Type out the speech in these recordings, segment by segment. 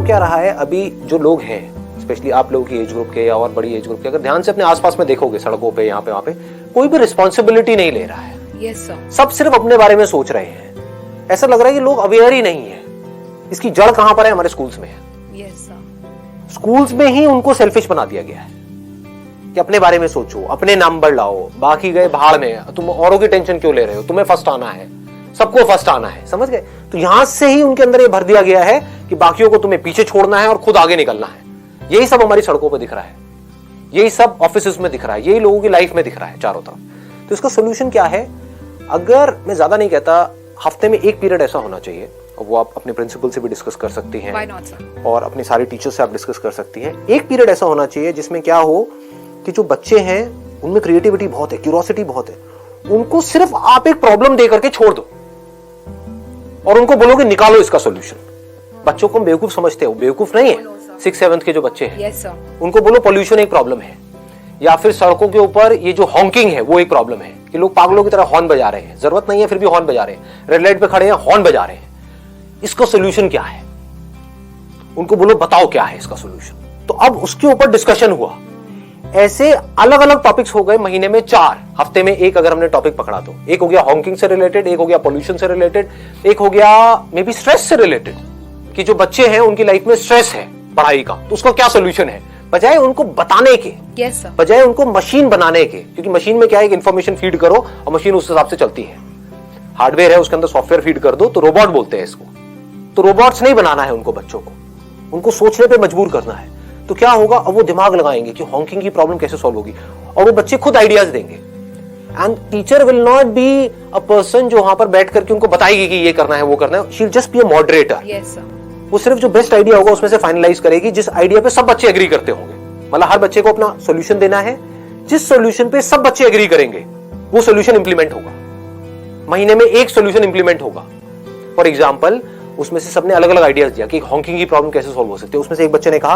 हो क्या रहा है अभी जो लोग हैं, स्पेशली आप लोगों की एज ग्रुप के या और बड़ी एज ग्रुप के, अगर ध्यान से अपने आसपास में देखोगे, सड़कों पे यहाँ पे वहाँ पे, कोई भी रिस्पॉन्सिबिलिटी नहीं ले रहा है। Yes sir. सब सिर्फ अपने बारे में सोच रहे हैं। ऐसा लग रहा है कि लोग अवेयर ही नहीं है। इसकी जड़ कहां पर है? हमारे स्कूल्स में है। Yes sir. स्कूल्स में ही उनको सेल्फिश बना दिया गया है कि अपने बारे में सोचो, अपने नंबर लाओ, बाकी गए भाड़ में, तुम औरों की टेंशन क्यों ले रहे हो, तुम्हें फर्स्ट आना है, सबको फर्स्ट आना है, समझ गए? तो यहां से ही उनके अंदर ये भर दिया गया है कि बाकियों को तुम्हें पीछे छोड़ना है और खुद आगे निकलना है। यही सब हमारी सड़कों पर दिख रहा है, यही सब ऑफिस में दिख रहा है, यही लोगों की लाइफ में दिख रहा है चारों तरफ। तो इसका सोल्यूशन क्या है? अगर मैं ज्यादा नहीं कहता, हफ्ते में एक पीरियड ऐसा होना चाहिए, और वो आप अपने प्रिंसिपल से भी डिस्कस कर सकती हैं। Why not, sir? और अपनी सारी टीचर से आप डिस्कस कर सकती हैं। एक पीरियड ऐसा होना चाहिए जिसमें क्या हो कि जो बच्चे हैं उनमें क्रिएटिविटी बहुत है, क्यूरियोसिटी बहुत है, उनको सिर्फ आप एक प्रॉब्लम दे करके छोड़ दो और उनको बोलो कि निकालो इसका सोल्यूशन। बच्चों को हम बेवकूफ समझते हो, बेवकूफ नहीं है। 6th-7th के जो बच्चे हैं, yes, sir. उनको बोलो पॉल्यूशन एक प्रॉब्लम है, या फिर सड़कों के ऊपर ये जो हॉन्किंग है वो एक प्रॉब्लम है कि लोग पागलों की तरह हॉर्न बजा रहे हैं, जरूरत नहीं है फिर भी हॉर्न बजा रहे हैं, रेड लाइट पे खड़े हैं हॉर्न बजा रहे हैं। इसका सोल्यूशन क्या है? उनको बोलो बताओ क्या है इसका सोल्यूशन। तो अब उसके ऊपर डिस्कशन हुआ। ऐसे अलग अलग टॉपिक्स हो गए, महीने में 4, हफ्ते में एक अगर हमने टॉपिक पकड़ा तो एक हो गया हॉन्किंग से रिलेटेड, एक हो गया पॉल्यूशन से रिलेटेड, एक हो गया मे बी स्ट्रेस से रिलेटेड कि जो बच्चे हैं उनकी लाइफ में स्ट्रेस है पढ़ाई का, तो उसका क्या सोल्यूशन है, बजाय उनको बताने के, yes, sir. बजाय उनको मशीन बनाने के। क्योंकि मशीन में क्या है, इंफॉर्मेशन फीड करो और मशीन उस हिसाब से चलती है। हार्डवेयर है, उसके अंदर सॉफ्टवेयर फीड कर दो तो रोबोट बोलते हैं इसको। तो रोबोट्स नहीं बनाना है उनको, बच्चों को उनको सोचने पे मजबूर करना है। तो क्या होगा, अब वो दिमाग लगाएंगे कि हॉन्किंग की प्रॉब्लम कैसे सॉल्व होगी, और वो बच्चे खुद आइडियाज देंगे। And teacher will not be a person जो वहां पर बैठ करके उनको बताएगी कि ये करना है वो करना है। She will just be a moderator. Yes sir. वो सिर्फ जो बेस्ट आइडिया होगा उसमें से फाइनलाइज करेगी, जिस आइडिया पे सब बच्चे एग्री करते होंगे। मतलब हर बच्चे को अपना सॉल्यूशन देना है, जिस सॉल्यूशन पे सब बच्चे एग्री करेंगे वो सॉल्यूशन इंप्लीमेंट होगा। महीने में एक सॉल्यूशन इंप्लीमेंट होगा। फॉर एग्जांपल, उसमें से सबने अलग अलग आइडियाज दिया कि हॉन्किंग की प्रॉब्लम कैसे सॉल्व हो सकती है। उसमें से एक बच्चे ने कहा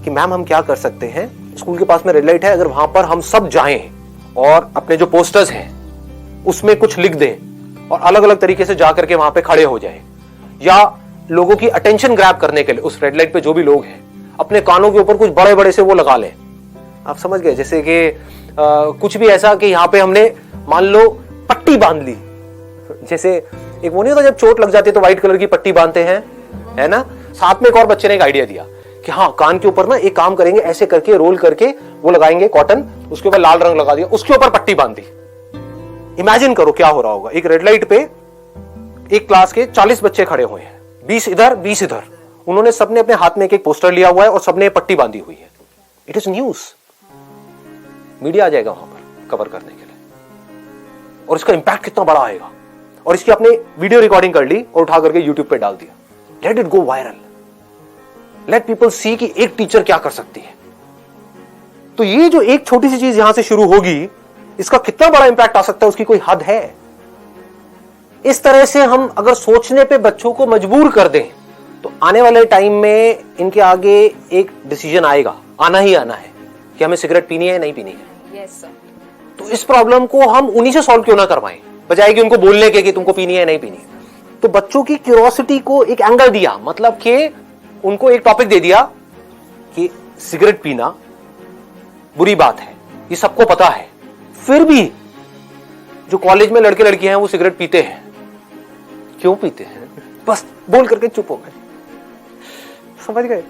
कि मैम हम क्या कर सकते हैं, स्कूल के पास में रेड लाइट है, अगर वहां पर हम सब जाएं और अपने जो पोस्टर्स हैं उसमें कुछ लिख दें और अलग अलग तरीके से जाकर के वहां पे खड़े हो जाएं, या लोगों की अटेंशन ग्रैब करने के लिए उस रेड लाइट पे जो भी लोग हैं अपने कानों के ऊपर कुछ बड़े बड़े से वो लगा लें। आप समझ गए? जैसे कि कुछ भी ऐसा कि यहां पे हमने मान लो पट्टी बांध ली, जैसे एक वो नहीं होता जब चोट लग जाती है तो व्हाइट कलर की पट्टी बांधते हैं, है ना। साथ में एक और बच्चे ने एक आइडिया दिया कि हाँ, कान के ऊपर ना एक काम करेंगे, ऐसे करके रोल करके वो लगाएंगे कॉटन, उसके ऊपर लाल रंग लगा दिया, उसके ऊपर पट्टी बांध दी। इमेजिन करो क्या हो रहा होगा। एक रेड लाइट पे एक क्लास के 40 बच्चे खड़े हुए हैं, 20 इधर 20 इधर, उन्होंने सबने अपने हाथ में एक पोस्टर लिया हुआ है और सबने पट्टी बांधी हुई है। इट इज न्यूज, मीडिया आ जाएगा वहां पर कवर करने के लिए, और इसका इंपैक्ट कितना बड़ा आएगा। और इसकी आपने वीडियो रिकॉर्डिंग कर ली और उठा करके यूट्यूब पे डाल दिया, let it go viral, let people see कि एक टीचर क्या कर सकती है। तो ये जो एक छोटी सी चीज यहां से शुरू होगी, इसका कितना बड़ा इंपैक्ट आ सकता है उसकी कोई हद है। इस तरह से हम अगर सोचने पे बच्चों को मजबूर कर दें तो आने वाले टाइम में इनके आगे एक डिसीजन आएगा, आना ही आना है कि हमें सिगरेट पीनी है नहीं पीनी है। Yes sir. तो इस प्रॉब्लम को हम उन्हीं से सॉल्व क्यों ना करवाएं, बजाय कि उनको बोलने के कि तुमको पीनी है नहीं पीनी है। तो बच्चों की क्यूरियोसिटी को एक एंगल दिया, मतलब कि उनको एक टॉपिक दे दिया कि सिगरेट पीना बुरी बात है, ये सबको पता है, फिर भी जो कॉलेज में लड़के लड़कियां हैं वो सिगरेट पीते हैं। क्यों पीते हैं? बस बोल करके चुप हो गए। समझ गए?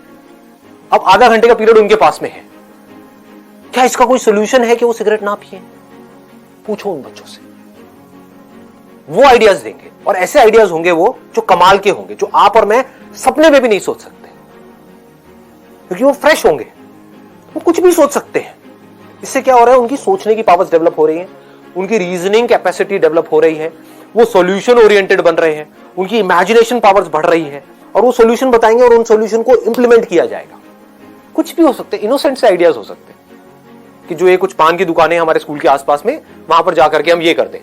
अब आधा घंटे का पीरियड उनके पास में है, क्या इसका कोई सोल्यूशन है कि वो सिगरेट ना पिए? पूछो उन बच्चों से, वो आइडियाज देंगे। और ऐसे आइडियाज होंगे वो जो कमाल के होंगे, जो आप और मैं सपने में भी नहीं सोच सकते, क्योंकि वो फ्रेश होंगे, वो कुछ भी सोच सकते हैं। इससे क्या हो रहा है, उनकी सोचने की पावर्स डेवलप हो रही है, उनकी रीजनिंग कैपेसिटी डेवलप हो रही है, वो सॉल्यूशन ओरिएंटेड बन रहे हैं, उनकी इमेजिनेशन पावर्स बढ़ रही है, और वो सॉल्यूशन बताएंगे और उन सॉल्यूशन को इंप्लीमेंट किया जाएगा। कुछ भी हो सकते हैं, इनोसेंट से आइडियाज हो सकते हैं कि जो ये कुछ पान की दुकानें हमारे स्कूल के आसपास में, वहां पर जाकर के हम ये कर दें,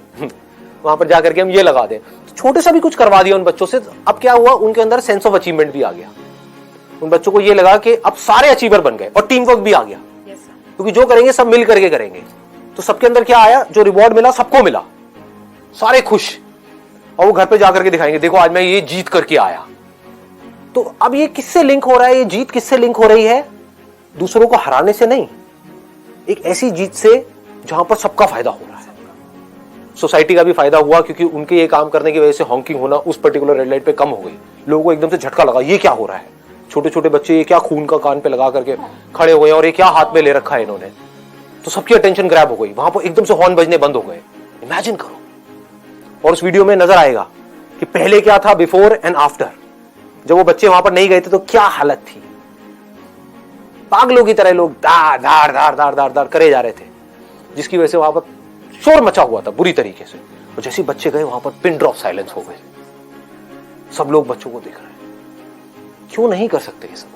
वहां पर जाकर के हम ये लगा दें। छोटे सा भी कुछ करवा दिया उन बच्चों से। अब क्या हुआ, उनके अंदर सेंस ऑफ अचीवमेंट भी आ गया। उन बच्चों को ये लगा कि अब सारे अचीवर बन गए, और टीम वर्क भी आ गया, क्योंकि जो करेंगे सब मिल करके करेंगे। तो सबके अंदर क्या आया, जो रिवॉर्ड मिला सबको मिला, सारे खुश, और वो घर पे जाकर के दिखाएंगे, देखो आज मैं ये जीत करके आया। तो अब ये किससे लिंक हो रहा है? ये जीत किससे लिंक हो रही है? दूसरों को हराने से नहीं, एक ऐसी जीत से जहां पर सबका फायदा हो रहा है। सोसाइटी का भी फायदा हुआ क्योंकि उनके ये काम करने की वजह से हॉकिंग होना उस पर्टिकुलर रेड लाइट पे कम हो गई। लोगों को एकदम से झटका लगा, ये क्या हो रहा है? छोटे छोटे बच्चे ये क्या खून का कान पे लगा करके खड़े हुए हैं और ये क्या हाथ में ले रखा है इन्होंने, तो सबकी अटेंशन ग्रैब हो गई। वहां पर एकदम से हॉर्न बजने बंद हो गए। इमेजिन करो। और उस वीडियो में नजर आएगा कि पहले क्या था, बिफोर एंड आफ्टर। जब वो बच्चे वहां पर नहीं गए थे तो क्या हालत थी। पागलों की तरह लोग दार दार दार दार दार दार करे जा रहे थे, जिसकी वजह से वहां पर शोर मचा हुआ था बुरी तरीके से। और जैसे बच्चे गए वहां पर पिन ड्रॉप साइलेंस हो गए। सब लोग बच्चों को देख रहे हैं। क्यों नहीं कर सकते ये सब?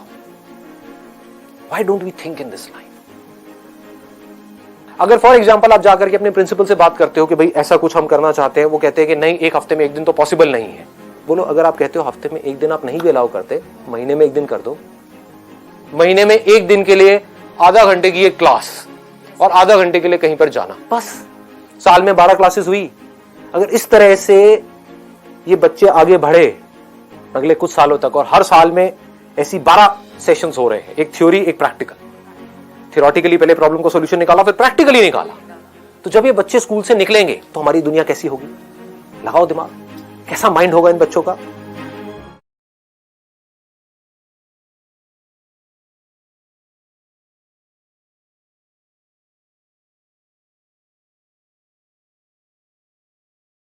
Why don't we think in this line? अगर फॉर एग्जाम्पल आप जाकर के अपने प्रिंसिपल से बात करते हो कि भाई ऐसा कुछ हम करना चाहते हैं, वो कहते हैं कि नहीं, एक हफ्ते में एक दिन तो पॉसिबल नहीं है। बोलो, अगर आप कहते हो हफ्ते में एक दिन आप नहीं भी अलाउ करते, महीने में एक दिन कर दो। महीने में एक दिन के लिए आधा घंटे की एक क्लास और आधा घंटे के लिए कहीं पर जाना, बस। साल में 12 क्लासेस हुई। अगर इस तरह से ये बच्चे आगे बढ़े अगले कुछ सालों तक, और हर साल में ऐसी 12 सेशंस हो रहे हैं, एक थ्योरी एक प्रैक्टिकल। थियोरेटिकली पहले प्रॉब्लम को सॉल्यूशन निकाला, फिर प्रैक्टिकली निकाला। तो जब ये बच्चे स्कूल से निकलेंगे तो हमारी दुनिया कैसी होगी? लगाओ दिमाग, कैसा माइंड होगा इन बच्चों का।